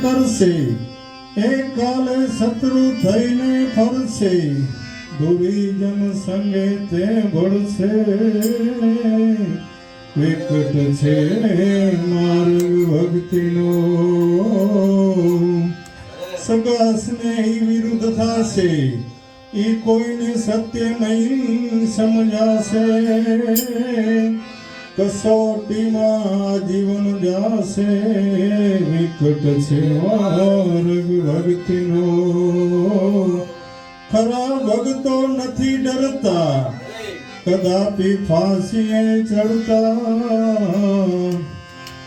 કરશે, એક કાલે શત્રુ થઈને ફરશે, દુરીજન સંગે તે ભળશે, વિકટ છે માર્ગ ભક્તિનો, સગા સ્નેહી વિરુદ્ધ થશે, ઈ કોઈને સત્ય નહીં સમજાશે, કસોટીમાં જીવન જાશે, વિકટ છે માર્ગ ભક્તિનો, ખરા ભક્તો નથી ડરતા, કદાપી ફાંસીએ ચડતા,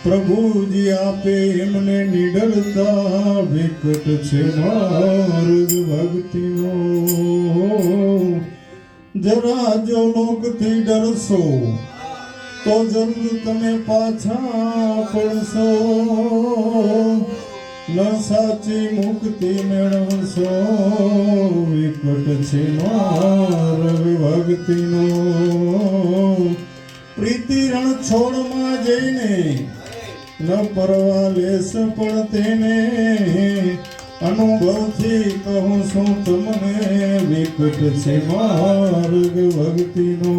પ્રભુજી આપે એમને નિડરતા, વિકટ છે માર્ગ ભક્તિનો, જરા જો લોકથી ડરશો તો જરૂર તમે પાછા પડશો, ન સાચી મુક્તિ મેળવશો, વિકટ છે માર્ગ ભક્તિનો, પ્રીતિ રણ છોડમાં જઈને ન પરવા લેશ પણ તેને, અનુભવથી કહું છું તમને, વિકટ છે માર્ગ ભક્તિનો,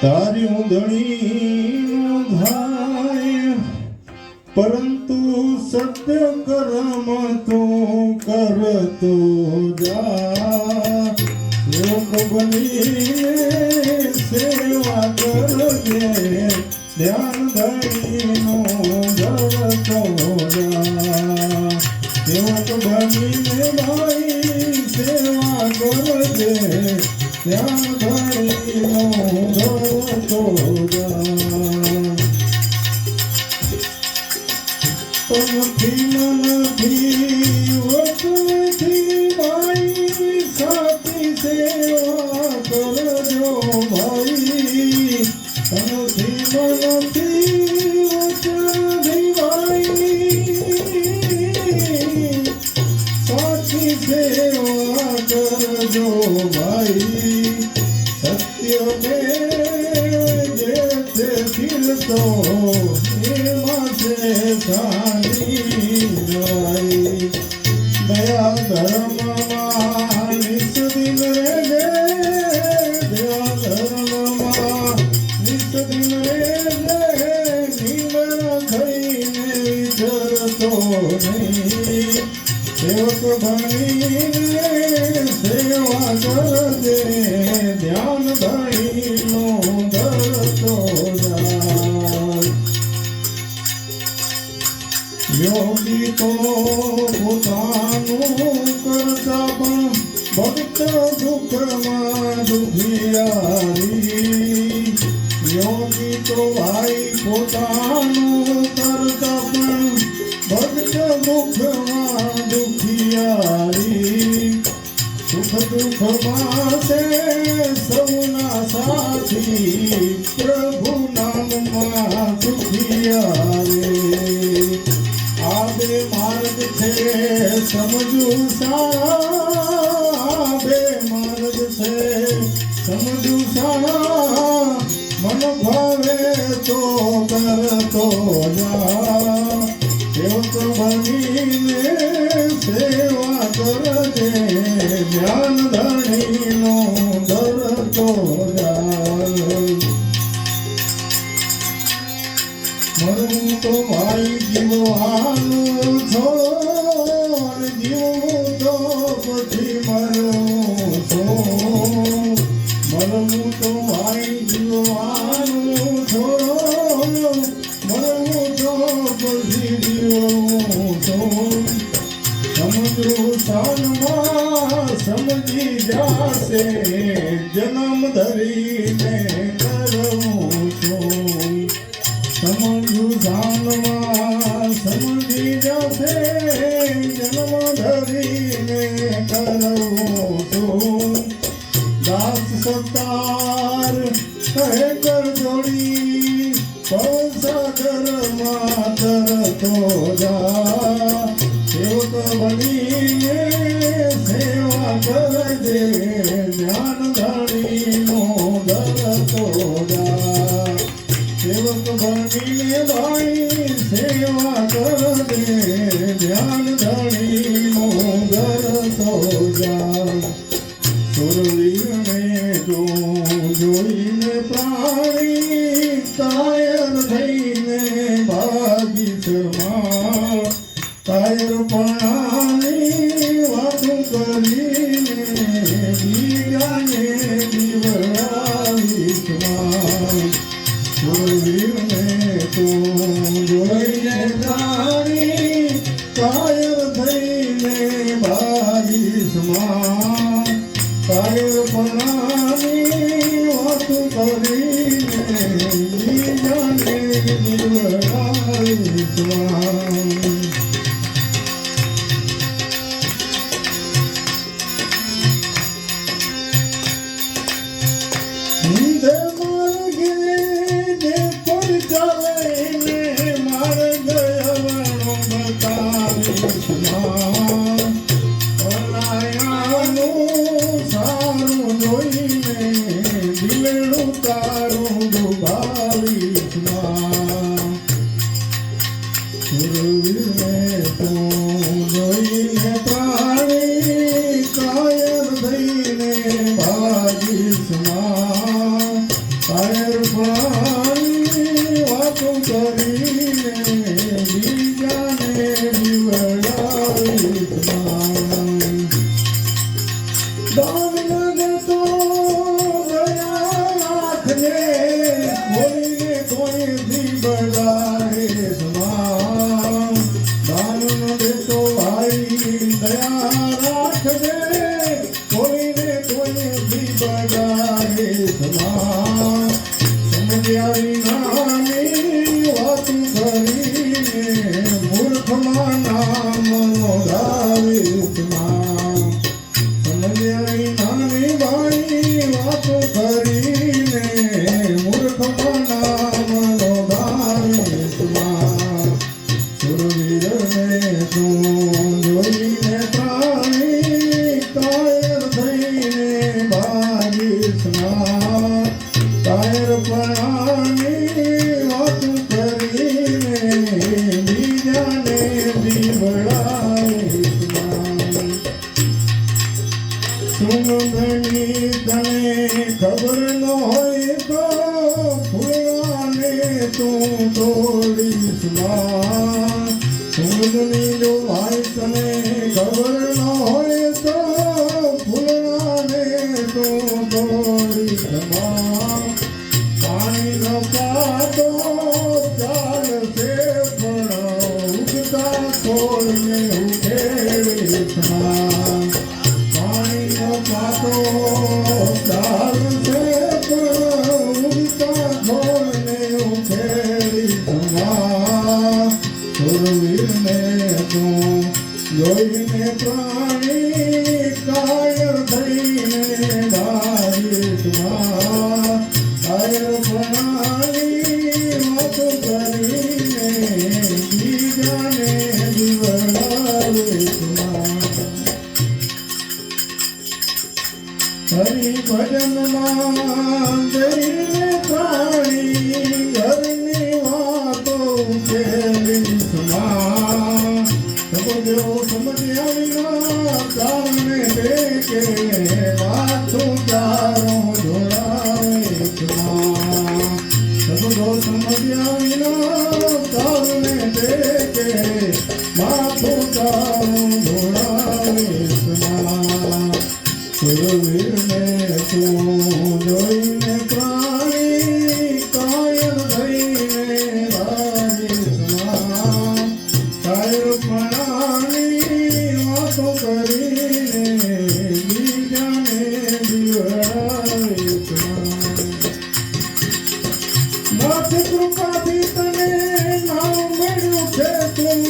તારી ઉધણીનું થાય પરંતુ સત્ય કર્મ તું કરતો જા, લોક બનીને સેવા કરજે, ધ્યાન ધરીનું ધરતો જા, સેવક બનીને ભાઈ સેવા કરજે, ધ્યાન ધરીનું ધરતો જા, તમથી મનથી વચનથી ભાઈ સાચી સેવા કરજો ભાઈ, તમથી મનથી વચનથી ભાઈ સાચી સેવા કરજો ભાઈ, સત્ય ને જે તે ફીરતો એમાં છે શાંતિ જાય, દયા ધર્મમાં નિસ્દિન રહેજે, દયા ધર્મમાં નિસ્દિન રહેજે, નિર્મળ થઈને વિચરતો નહીં, સેવક બનીને સેવા કરજે, ધ્યાન ધરીનું ધરતો જાય, યોગી તો પોતાનું કરતા પણ ભક્ત દુઃખમાં દુખિયારી, યોગી તો ભાઈ પોતાનું કરતા પણ ભક્ત દુઃખમાં દુખિયારી, સુખ દુઃખમાં છે સૌના સાથી, પ્રભુ નામમાં સુખિયારી, આ બે માર્ગ છે સમજુ સા, બે માર્ગ છે સમજુ સા, મન ભાવે તો કરતો જા, સેવક બનીને સેવા કરજે, ધ્યાન ધણીનો ધરતો જા, મરું તો ભાઈ જીવવાનું છોડો, જીવવું તો પછી મરું છું, મરવું તો ભાઈ જીવવાનું છોડો, મરવું તો પછી જીવવું છું, સમજુ સાનમાં સમજી જાશે, જન્મ ધરીને કરવું છું, સમજુ જાનમાં સમજી જશે, જન્મ ધરીને કરવું છું, દાસ સતાર કહે કર જોડી, પવસાગરમાં તરતો જા, સેવક બનીને સેવા કરજે, ધ્યાન ધણીનું ધરતો જા, સેવક બનીને ભાઈ સેવા કરજે ધ્યાન ધણીનું ઘર તો જા સુરવીરને જોઈને પ્રાણી કાયર થઈને ભાગી શર્મા કાયર પણાની વાતું કરીને બીજાને દીવડાવી સુરવીરને જોઈને પ્રાણી કાયર થઈને ભાગી શર્મા કાયર પણાની વાતું કરીને બીજાને દીવડાવી ખબર ન હોય તો ફૂલવાને તું તોડીશ સુગંધની જો ભાઈ તને ખબર ન હોય તો ફૂલવાને તું તોડીશ પાણી ન પાતો ચાલશે પણ ઉગતા છોડને ઉખેડીશ પાણી ન પાતો જોઈને પ્રાણી કાયર થઈને ભાગીશમાં કાયર પ્રાણી વાતો કરીને બીજાને દીવડાવીશમાં હરિ ભજનમાં જઈને પ્રાણી ઘરની વાતો ઉકેલીશમાં સમજ્યા વિના કારણે દેખે માથું તારો જોડાવે સમજો સમજ્યા વિના કારણે દેખે માથું તારો જોડાવે સુરવીરને તું જોઈને પ્રાણી કાયર થઈને ભાગીશમાં કાયર પ્રાણી વાતો કરીને બીજાને દીવડાવીશમાં માથે કૃપાથી તને નામ મળ્યું છે તું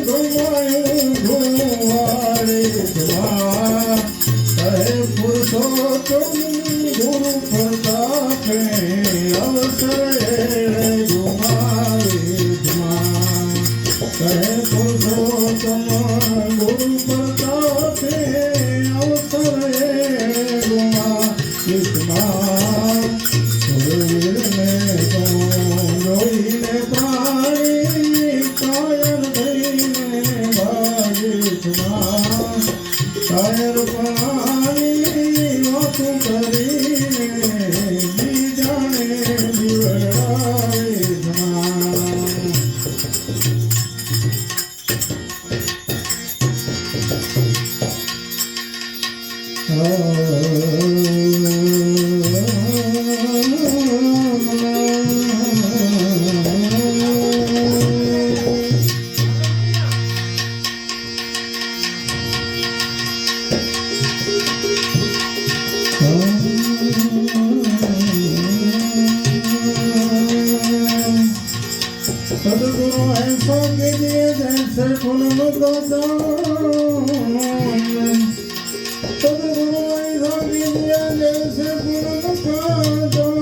ગમાયું ગુવાડીશમાં પુરુષોત્તમ ગુરુ પ્રતાપે અવસરે ગુમાવીશમાં કહે પુરુષોત્તમ ગુરુ પ્રતાપે અવસરે ગુમાવીશમાં સુરવીરને તો જોઈ सदगुरु ऐसा कीजिए जैसे फूलों का जाम, सदगुरु ऐसा कीजिए जैसे फूलों का जाम,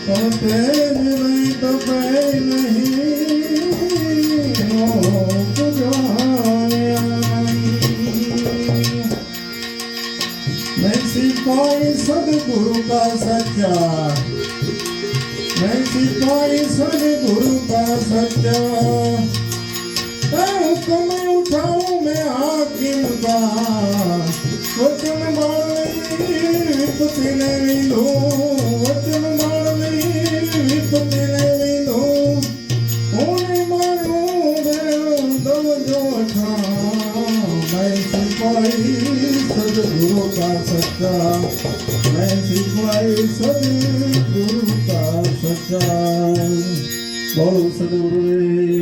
और तेज नहीं तो पै नहीं हो बुझाया। मैं सिपाही सदगुरु का सच्चा, मैं सिपाही सदगुरु का सच्चा, हुक्म उठाऊं मैं हाकिम का, वचन मार विपत्ति नहीं लूं, वचन मार विपत्ति नहीं लूं, उन्हें मारूं दम जो था। मैं सिपाही सदगुरु का सच्चा, मैं सिपाही सदगुरु का सच्चा। बोलो सदगुरुदेव।